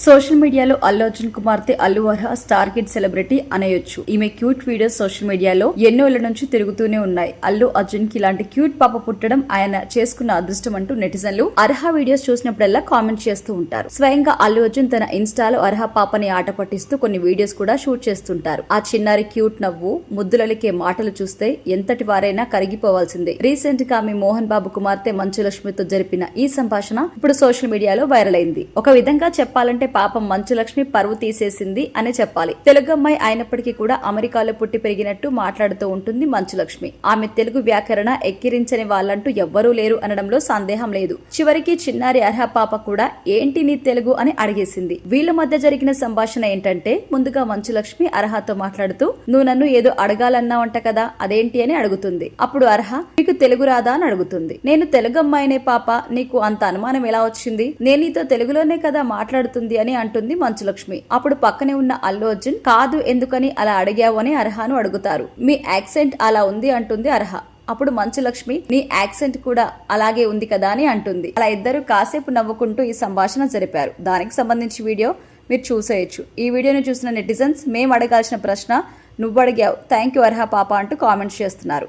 Social మీడియాలో అల్లు అర్జున్ కుమార్తె Allu Arha star kid celebrity అనేయొచ్చు. ఈమె క్యూట్ వీడియోస్ సోషల్ మీడియాలో ఎన్నో ఏళ్ల నుంచి తిరుగుతూనే ఉన్నాయి. అల్లు అర్జున్ కి ఇలాంటి క్యూట్ పాప పుట్టడం ఆయన చేసుకున్న అదృష్టం అంటూ నెటిజన్లు అర్హ వీడియోస్ చూసినప్పుడల్లా కామెంట్ చేస్తూ ఉంటారు. స్వయంగా అల్లు అర్జున్ తన ఇన్స్టాలో అర్హ పాపని ఆట పట్టిస్తూ కొన్ని వీడియోస్ కూడా షూట్ చేస్తుంటారు. ఆ చిన్నారి క్యూట్ నవ్వు, ముద్దులలికే మాటలు చూస్తే ఎంతటి వారైనా కరిగిపోవాల్సిందే. రీసెంట్ గా మీ మోహన్ బాబు కుమార్తె మంచు లక్ష్మితో జరిపిన ఈ సంభాషణ ఇప్పుడు సోషల్ మీడియాలో వైరల్ అయింది. ఒక విధంగా చెప్పాలంటే పాపం మంచు లక్ష్మి పరువు తీసేసింది అని చెప్పాలి. తెలుగు అమ్మాయి అయినప్పటికీ కూడా అమెరికాలో పుట్టి పెరిగినట్టు మాట్లాడుతూ ఉంటుంది మంచు లక్ష్మి. ఆమె తెలుగు వ్యాకరణ ఎక్కిరించని వాళ్ళంటూ ఎవ్వరూ లేరు అనడంలో సందేహం లేదు. చివరికి చిన్నారి అర్హ పాప కూడా ఏంటి నీ తెలుగు అని అడిగేసింది. వీళ్ళ మధ్య జరిగిన సంభాషణ ఏంటంటే, ముందుగా మంచు లక్ష్మి అర్హతో మాట్లాడుతూ నువ్వు నన్ను ఏదో అడగాలన్నావంట కదా, అదేంటి అని అడుగుతుంది. అప్పుడు అర్హ నీకు తెలుగు రాదా అని అడుగుతుంది. నేను తెలుగు అమ్మాయినే పాప, నీకు అంత అనుమానం ఎలా వచ్చింది? నేను నీతో తెలుగులోనే కదా మాట్లాడుతుంది అని అంటుంది మంచు లక్ష్మి. అప్పుడు పక్కనే ఉన్న అల్లు అర్జున్ కాదు, ఎందుకని అలా అడిగావు అని అర్హను అడుగుతారు. మీ యాక్సెంట్ అలా ఉంది అంటుంది అర్హ. అప్పుడు మంచు లక్ష్మి నీ యాక్సెంట్ కూడా అలాగే ఉంది కదా అని అంటుంది. అలా ఇద్దరు కాసేపు నవ్వుకుంటూ ఈ సంభాషణ జరిపారు. దానికి సంబంధించి వీడియో మీరు చూసేయచ్చు. ఈ వీడియోని చూసిన నెటిజన్స్ మేము అడగాల్సిన ప్రశ్న నువ్వు అడిగావు, థ్యాంక్ యూ అర్హ పాప అంటూ కామెంట్స్ చేస్తున్నారు.